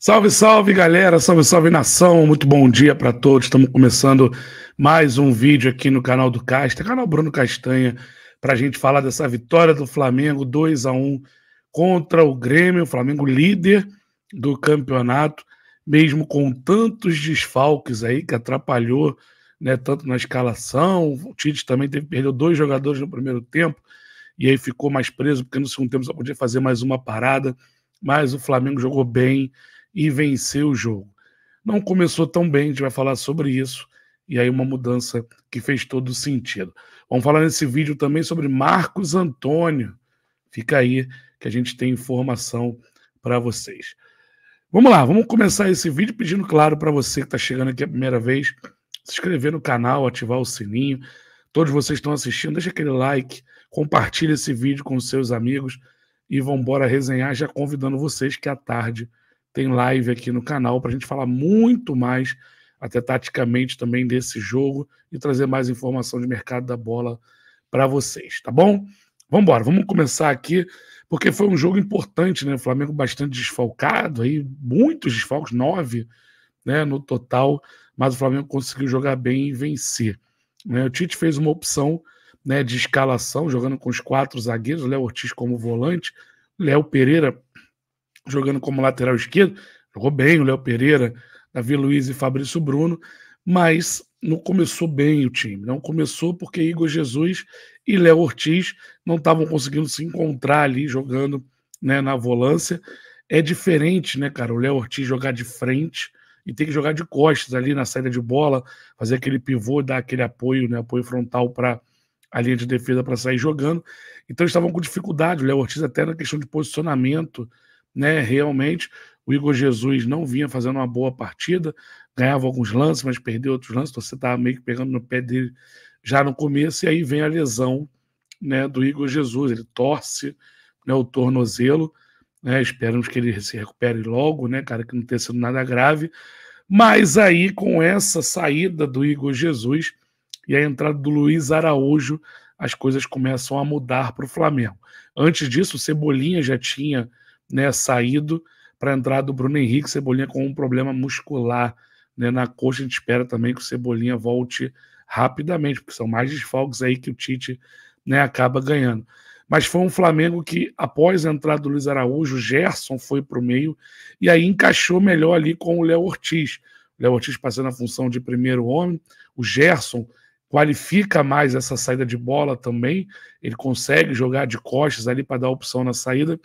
Salve, salve, galera! Salve, salve, nação! Muito bom dia para todos. Estamos começando mais um vídeo aqui no canal do Casta, canal Bruno Castanha, para a gente falar dessa vitória do Flamengo 2-1 contra o Grêmio. O Flamengo líder do campeonato, mesmo com tantos desfalques aí que atrapalhou, né, tanto na escalação. O Tite também perdeu 2 jogadores no primeiro tempo e aí ficou mais preso, porque no segundo tempo só podia fazer mais uma parada. Mas o Flamengo jogou bem e venceu o jogo. Não começou tão bem, a gente vai falar sobre isso, e aí uma mudança que fez todo sentido. Vamos falar nesse vídeo também sobre Marcos Antônio. Fica aí que a gente tem informação para vocês. Vamos lá, vamos começar esse vídeo pedindo, claro, para você que está chegando aqui a primeira vez, se inscrever no canal, ativar o sininho. Todos vocês que estão assistindo, deixa aquele like, compartilha esse vídeo com seus amigos e vamos embora resenhar, já convidando vocês que à tarde tem live aqui no canal para a gente falar muito mais, até taticamente também, desse jogo e trazer mais informação de mercado da bola para vocês, tá bom? Vamos embora, vamos começar aqui, porque foi um jogo importante, né? O Flamengo bastante desfalcado, aí, muitos desfalques, 9, né, no total, mas o Flamengo conseguiu jogar bem e vencer, né? O Tite fez uma opção, né, de escalação, jogando com os 4 zagueiros, o Léo Ortiz como volante, o Léo Pereira jogando como lateral esquerdo, jogou bem o Léo Pereira, Davi Luiz e Fabrício Bruno, mas não começou bem o time, não começou porque Igor Jesus e Léo Ortiz não estavam conseguindo se encontrar ali jogando, né, na volância. É diferente, né, cara, o Léo Ortiz jogar de frente e ter que jogar de costas ali na saída de bola, fazer aquele pivô, dar aquele apoio, né, apoio frontal para a linha de defesa para sair jogando. Então eles estavam com dificuldade, o Léo Ortiz até na questão de posicionamento, né, realmente. O Igor Jesus não vinha fazendo uma boa partida, ganhava alguns lances, mas perdeu outros lances, então você estava meio que pegando no pé dele já no começo, e aí vem a lesão, né, do Igor Jesus, ele torce, né, o tornozelo, né, esperamos que ele se recupere logo, né, cara, que não tenha sido nada grave, mas aí com essa saída do Igor Jesus e a entrada do Luiz Araújo, as coisas começam a mudar para o Flamengo. Antes disso, o Cebolinha já tinha, né, saído para a entrada do Bruno Henrique, Cebolinha com um problema muscular, né, na coxa. A gente espera também que o Cebolinha volte rapidamente, porque são mais desfalques aí que o Tite, né, acaba ganhando. Mas foi um Flamengo que, após a entrada do Luiz Araújo, o Gerson foi para o meio e aí encaixou melhor ali com o Léo Ortiz. O Léo Ortiz passando a função de primeiro homem, o Gerson qualifica mais essa saída de bola também, ele consegue jogar de costas ali para dar opção na saída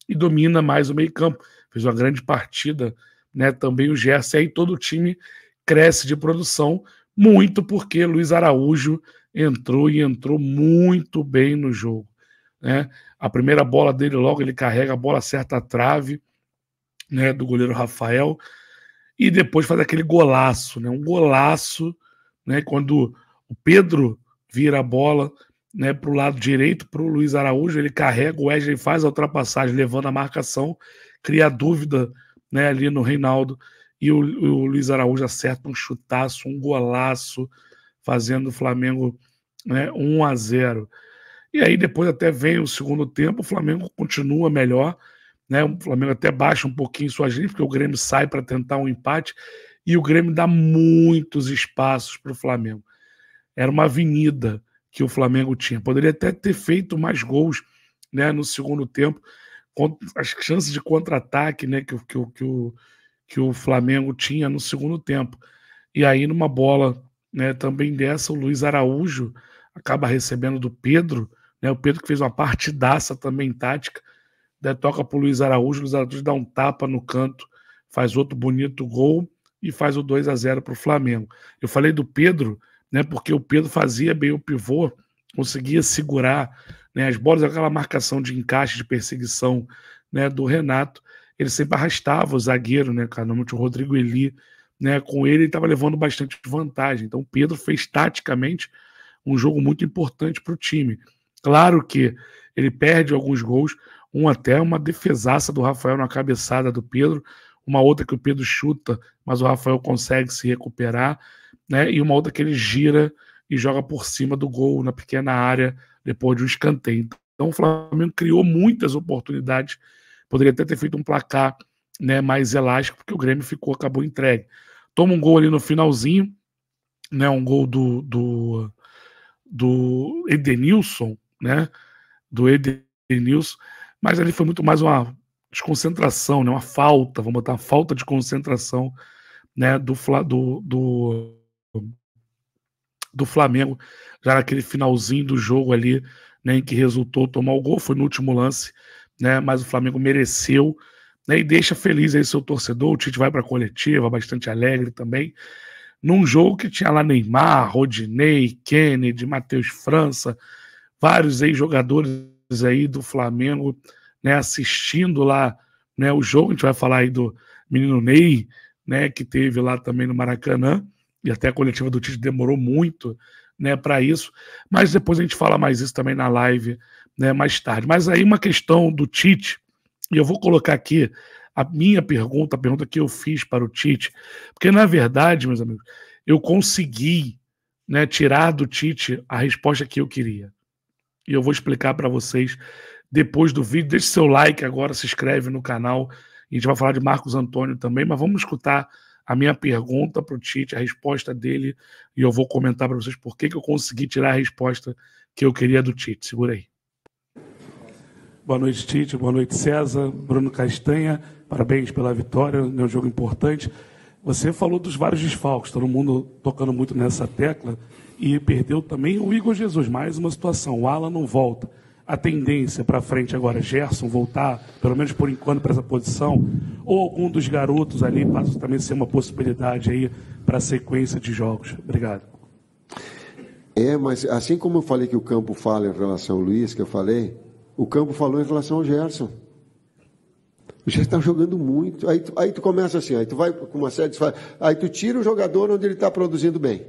e domina mais o meio-campo. Fez uma grande partida, né, também o Gerson. E aí todo o time cresce de produção, muito porque Luiz Araújo entrou e entrou muito bem no jogo, né? A primeira bola dele, logo ele carrega a bola, acerta a trave, né, do goleiro Rafael, e depois faz aquele golaço, né, um golaço, né, quando o Pedro vira a bola, né, para o lado direito, para o Luiz Araújo, ele carrega, o Wesley faz a ultrapassagem, levando a marcação, cria dúvida, né, ali no Reinaldo, e o Luiz Araújo acerta um chutaço, um golaço, fazendo o Flamengo, né, 1-0. E aí depois até vem o segundo tempo, o Flamengo continua melhor, né, o Flamengo até baixa um pouquinho suas linhas, porque o Grêmio sai para tentar um empate, e o Grêmio dá muitos espaços para o Flamengo. Era uma avenida que o Flamengo tinha. Poderia até ter feito mais gols, né, no segundo tempo. As chances de contra-ataque, né, que o Flamengo tinha no segundo tempo. E aí, numa bola, né, também dessa, o Luiz Araújo acaba recebendo do Pedro, né, o Pedro que fez uma partidaça também tática, né, toca para o Luiz Araújo dá um tapa no canto, faz outro bonito gol e faz o 2-0 para o Flamengo. Eu falei do Pedro, né, porque o Pedro fazia bem o pivô, conseguia segurar, né, as bolas, aquela marcação de encaixe, de perseguição, né, do Renato, ele sempre arrastava o zagueiro, né, cara, normalmente o Rodrigo Eli, né, com ele estava levando bastante vantagem. Então o Pedro fez taticamente um jogo muito importante para o time. Claro que ele perde alguns gols, até uma defesaça do Rafael na cabeçada do Pedro, uma outra que o Pedro chuta, mas o Rafael consegue se recuperar, né? E uma outra que ele gira e joga por cima do gol na pequena área depois de um escanteio. Então o Flamengo criou muitas oportunidades, poderia até ter feito um placar né, mais elástico, porque o Grêmio acabou entregue. Toma um gol ali no finalzinho, né, um gol do Edenilson, né, do Edenilson, mas ali foi muito mais uma desconcentração, né, uma falta, vamos botar uma falta de concentração, né, do Flamengo, já naquele finalzinho do jogo ali, né, em que resultou tomar o gol, foi no último lance, né, mas o Flamengo mereceu, né, e deixa feliz aí seu torcedor. O Tite vai para a coletiva, bastante alegre também, num jogo que tinha lá Neymar, Rodinei, Kennedy, Matheus França, vários ex-jogadores aí do Flamengo, né, assistindo lá, né, o jogo. A gente vai falar aí do menino Ney, né, que teve lá também no Maracanã, e até a coletiva do Tite demorou muito, né, para isso, mas depois a gente fala mais isso também na live, né, mais tarde. Mas aí uma questão do Tite, e eu vou colocar aqui a minha pergunta, a pergunta que eu fiz para o Tite, porque na verdade, meus amigos, eu consegui, né, tirar do Tite a resposta que eu queria. E eu vou explicar para vocês depois do vídeo. Deixe seu like agora, se inscreve no canal. A gente vai falar de Marcos Antônio também, mas vamos escutar a minha pergunta para o Tite, a resposta dele, e eu vou comentar para vocês por que eu consegui tirar a resposta que eu queria do Tite. Segura aí. Boa noite, Tite. Boa noite, César. Bruno Castanha. Parabéns pela vitória, é um jogo importante. Você falou dos vários desfalques, todo mundo tocando muito nessa tecla, e perdeu também o Igor Jesus. Mais uma situação, o Alan não volta. A tendência para frente agora é Gerson voltar, pelo menos por enquanto, para essa posição, ou algum dos garotos ali passa também a ser uma possibilidade aí para a sequência de jogos. Obrigado. Mas assim como eu falei que o campo fala em relação ao Luiz, que eu falei, o campo falou em relação ao Gerson. O Gerson está jogando muito. Aí tu começa assim, aí tu vai com uma série de... Aí tu tira o jogador onde ele está produzindo bem.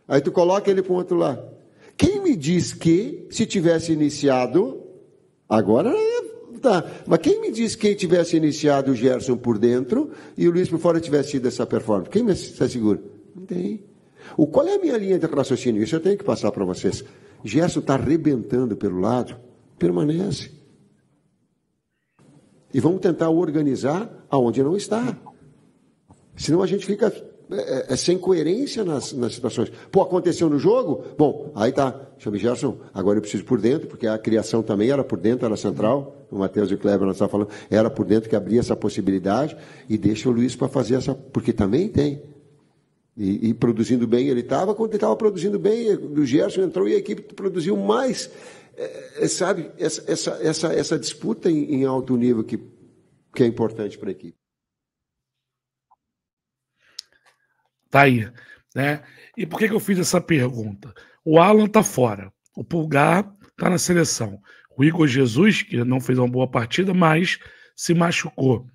Aí tu coloca ele para um outro lado. Quem me diz que, se tivesse iniciado, agora tá, mas quem me diz que tivesse iniciado o Gerson por dentro e o Luiz por fora tivesse tido essa performance? Quem me assegura? Não tem. Qual é a minha linha de raciocínio? Isso eu tenho que passar para vocês. Gerson está arrebentando pelo lado, permanece. E vamos tentar organizar aonde não está. Senão a gente fica sem coerência nas situações. Pô, aconteceu no jogo? Bom, aí tá. Chame Gerson, agora eu preciso por dentro, porque a criação também era por dentro, era central. O Matheus e o Kleber nós estávamos falando, era por dentro que abria essa possibilidade, e deixa o Luiz para fazer essa, porque também tem. E produzindo bem ele estava, quando ele estava produzindo bem, o Gerson entrou e a equipe produziu mais. Sabe, essa disputa em alto nível que é importante para a equipe. Tá aí, né? E por que eu fiz essa pergunta? O Alan tá fora, o Pulgar tá na seleção, o Igor Jesus, que não fez uma boa partida, mas se machucou.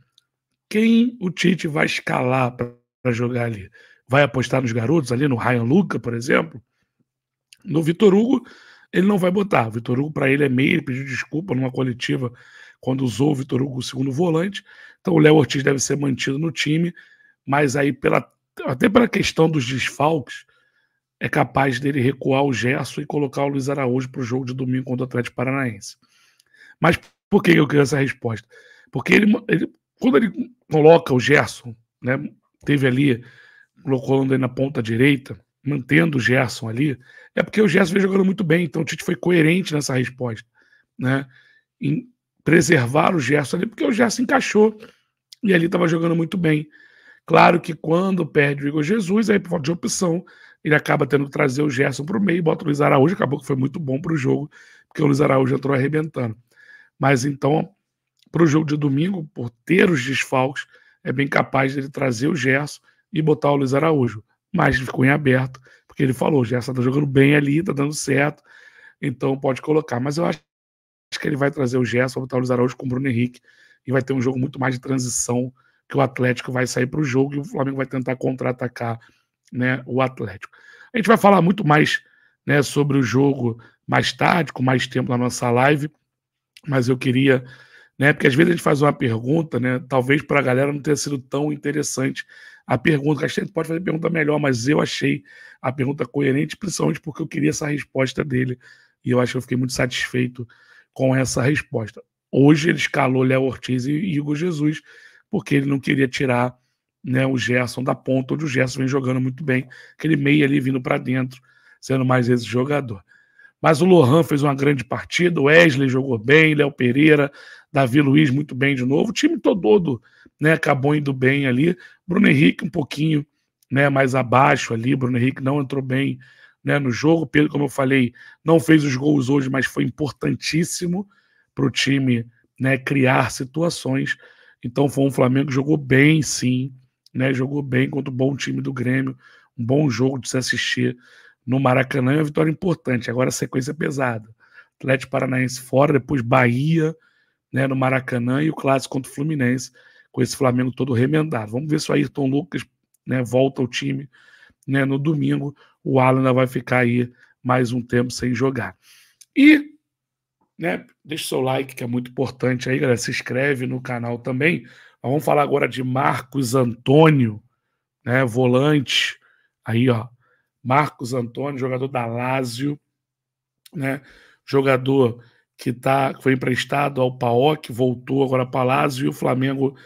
Quem o Tite vai escalar para jogar ali? Vai apostar nos garotos ali, no Ryan Lucas, por exemplo? No Vitor Hugo, ele não vai botar. O Vitor Hugo, para ele, é meio, ele pediu desculpa numa coletiva quando usou o Vitor Hugo, o segundo volante. Então o Léo Ortiz deve ser mantido no time, mas aí até pela questão dos desfalques, é capaz dele recuar o Gerson e colocar o Luiz Araújo para o jogo de domingo contra o Atlético Paranaense. Mas por que eu queria essa resposta? Porque quando ele coloca o Gerson, né, teve ali, colocando ele na ponta direita, mantendo o Gerson ali, é porque o Gerson vem jogando muito bem, então o Tite foi coerente nessa resposta, né, em preservar o Gerson ali, porque o Gerson encaixou e ali estava jogando muito bem. Claro que quando perde o Igor Jesus, aí por falta de opção, ele acaba tendo que trazer o Gerson para o meio, bota o Luiz Araújo, acabou que foi muito bom para o jogo, porque o Luiz Araújo entrou arrebentando. Mas então, para o jogo de domingo, por ter os desfalques, é bem capaz de ele trazer o Gerson e botar o Luiz Araújo. Mas ficou em aberto, porque ele falou, o Gerson está jogando bem ali, está dando certo, então pode colocar. Mas eu acho que ele vai trazer o Gerson, botar o Luiz Araújo com o Bruno Henrique, e vai ter um jogo muito mais de transição, que o Atlético vai sair para o jogo e o Flamengo vai tentar contra-atacar, né, o Atlético. A gente vai falar muito mais, né, sobre o jogo mais tarde, com mais tempo na nossa live, mas eu queria, né, porque às vezes a gente faz uma pergunta, né, talvez para a galera não tenha sido tão interessante a pergunta, que a gente pode fazer pergunta melhor, mas eu achei a pergunta coerente, principalmente porque eu queria essa resposta dele, e eu acho que eu fiquei muito satisfeito com essa resposta. Hoje ele escalou Léo Ortiz e Igor Jesus, porque ele não queria tirar, né, o Gerson da ponta, onde o Gerson vem jogando muito bem, aquele meio ali vindo para dentro, sendo mais esse jogador. Mas o Lohan fez uma grande partida, o Wesley jogou bem, Léo Pereira, Davi Luiz muito bem de novo, o time todo, né, acabou indo bem ali. Bruno Henrique um pouquinho, né, mais abaixo ali, Bruno Henrique não entrou bem, né, no jogo. Pedro, como eu falei, não fez os gols hoje, mas foi importantíssimo para o time, né, criar situações. Então foi um Flamengo que jogou bem, sim, né, jogou bem contra o bom time do Grêmio, um bom jogo de se assistir no Maracanã, é uma vitória importante. Agora a sequência é pesada. Atlético Paranaense fora, depois Bahia, né, no Maracanã, e o clássico contra o Fluminense, com esse Flamengo todo remendado. Vamos ver se o Ayrton Lucas, né, volta ao time, né, no domingo. O Alan ainda vai ficar aí mais um tempo sem jogar. E, né, deixa o seu like, que é muito importante aí, galera. Se inscreve no canal também. Mas vamos falar agora de Marcos Antônio, né, volante. Aí, ó. Marcos Antônio, jogador da Lazio, né? Jogador que foi emprestado ao PAOK, voltou agora para a Lazio, e o Flamengo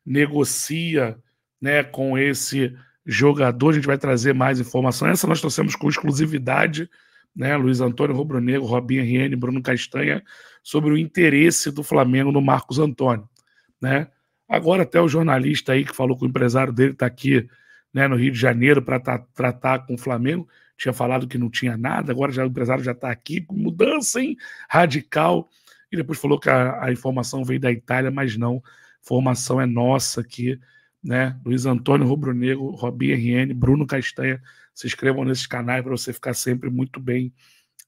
negocia, né, com esse jogador. A gente vai trazer mais informação. Essa nós trouxemos com exclusividade, né, Luiz Antônio Rubro-Negro, Robinho RN, Bruno Castanha, sobre o interesse do Flamengo no Marcos Antônio, né? Agora até o jornalista aí que falou que o empresário dele está aqui, né, no Rio de Janeiro para tratar com o Flamengo, tinha falado que não tinha nada, agora já o empresário já está aqui, com mudança, hein, radical, e depois falou que a informação veio da Itália, mas não, a informação é nossa aqui, né? Luiz Antônio Rubro-Negro, Robinho RN, Bruno Castanha, se inscrevam nesses canais para você ficar sempre muito bem,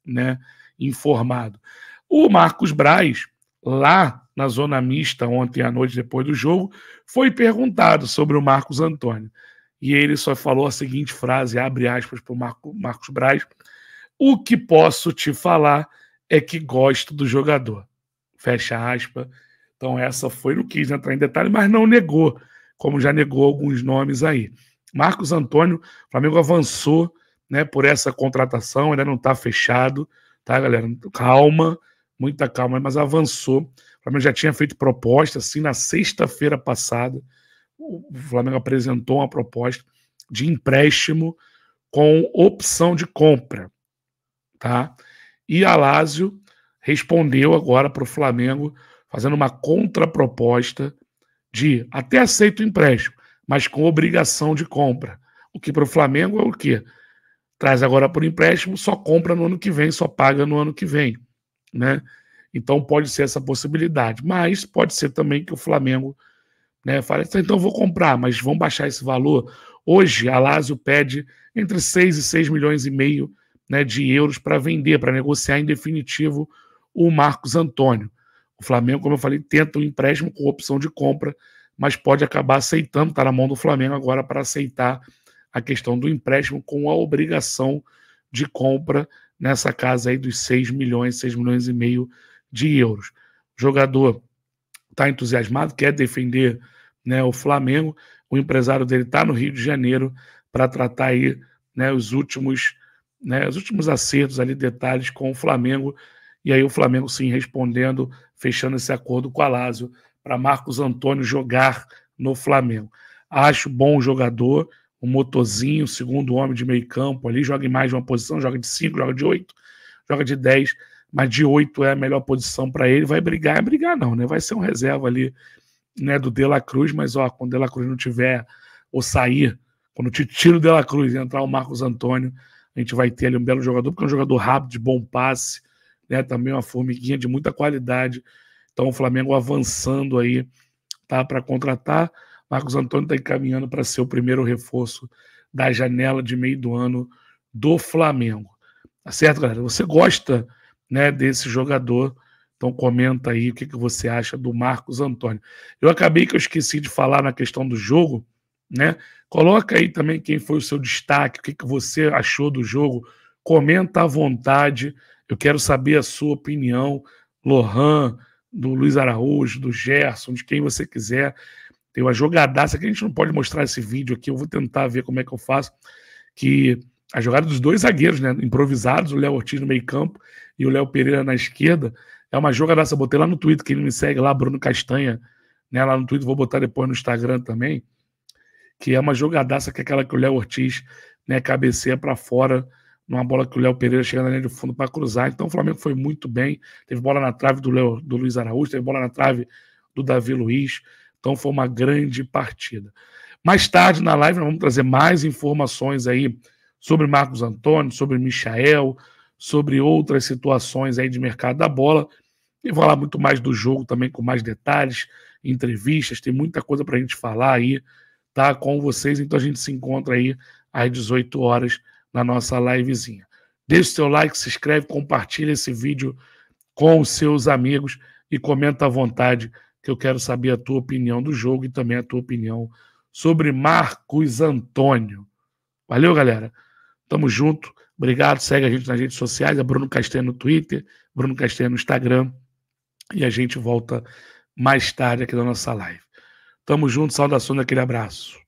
né, informado. O Marcos Braz, lá na zona mista ontem à noite, depois do jogo, foi perguntado sobre o Marcos Antônio. E ele só falou a seguinte frase, abre aspas para o Marcos Braz: o que posso te falar é que gosto do jogador. Fecha aspas. Então essa foi, não quis entrar em detalhe, mas não negou, como já negou alguns nomes aí. Marcos Antônio, o Flamengo avançou, né, por essa contratação, ainda não está fechado, tá, galera? Calma, muita calma, mas avançou. O Flamengo já tinha feito proposta, assim, na sexta-feira passada. O Flamengo apresentou uma proposta de empréstimo com opção de compra, tá? E a Lazio respondeu agora para o Flamengo, fazendo uma contraproposta de até aceito o empréstimo, mas com obrigação de compra. O que para o Flamengo é o quê? Traz agora por empréstimo, só compra no ano que vem, só paga no ano que vem, né? Então pode ser essa possibilidade, mas pode ser também que o Flamengo, né, fala, então vou comprar, mas vão baixar esse valor. Hoje a Lazio pede entre 6 e 6 milhões e meio, né, de euros para vender, para negociar em definitivo o Marcos Antônio. O Flamengo, como eu falei, tenta um empréstimo com opção de compra, mas pode acabar aceitando, está na mão do Flamengo agora para aceitar a questão do empréstimo com a obrigação de compra nessa casa aí dos 6 milhões e meio de euros. O jogador está entusiasmado, quer defender, né, o Flamengo. O empresário dele está no Rio de Janeiro para tratar aí, né, os últimos acertos ali, detalhes com o Flamengo. E aí o Flamengo sim respondendo, fechando esse acordo com a Lazio para Marcos Antônio jogar no Flamengo. Acho bom jogador, um motorzinho, segundo homem de meio campo ali, joga em mais de uma posição, joga de 5, joga de 8, joga de 10, mas de 8 é a melhor posição para ele. Vai brigar não, né? Vai ser um reserva ali, né, do De La Cruz, mas ó, quando o De La Cruz não tiver ou sair, quando tira o De La Cruz e entrar o Marcos Antônio, a gente vai ter ali um belo jogador, porque é um jogador rápido, de bom passe, né, também uma formiguinha de muita qualidade. Então o Flamengo avançando aí, tá, para contratar. Marcos Antônio está encaminhando para ser o primeiro reforço da janela de meio do ano do Flamengo. Tá certo, galera? Você gosta, né, desse jogador? Então comenta aí o que você acha do Marcos Antônio. Eu esqueci de falar na questão do jogo, né? Coloca aí também quem foi o seu destaque, o que você achou do jogo. Comenta à vontade. Eu quero saber a sua opinião. Lohan, do Luiz Araújo, do Gerson, de quem você quiser. Tem uma jogadaça que a gente não pode mostrar esse vídeo aqui. Eu vou tentar ver como é que eu faço. Que a jogada dos dois zagueiros, né, improvisados, o Léo Ortiz no meio campo e o Léo Pereira na esquerda, é uma jogadaça. Eu botei lá no Twitter, quem me segue lá, Bruno Castanha, né, lá no Twitter, vou botar depois no Instagram também, que é uma jogadaça que é aquela que o Léo Ortiz, né, cabeceia para fora, numa bola que o Léo Pereira chega na linha de fundo para cruzar. Então o Flamengo foi muito bem, teve bola na trave do Luiz Araújo, teve bola na trave do Davi Luiz, então foi uma grande partida. Mais tarde na live nós vamos trazer mais informações aí sobre Marcos Antônio, sobre Michael, sobre outras situações aí de mercado da bola, e falar muito mais do jogo também, com mais detalhes, entrevistas, tem muita coisa para a gente falar aí, tá, com vocês. Então a gente se encontra aí às 18 horas na nossa livezinha. Deixe seu like, se inscreve, compartilha esse vídeo com os seus amigos e comenta à vontade, que eu quero saber a tua opinião do jogo e também a tua opinião sobre Marcos Antônio. Valeu, galera. Tamo junto. Obrigado. Segue a gente nas redes sociais. É Bruno Castanha no Twitter, Bruno Castanha no Instagram. E a gente volta mais tarde aqui na nossa live. Tamo junto. Saudações, aquele abraço.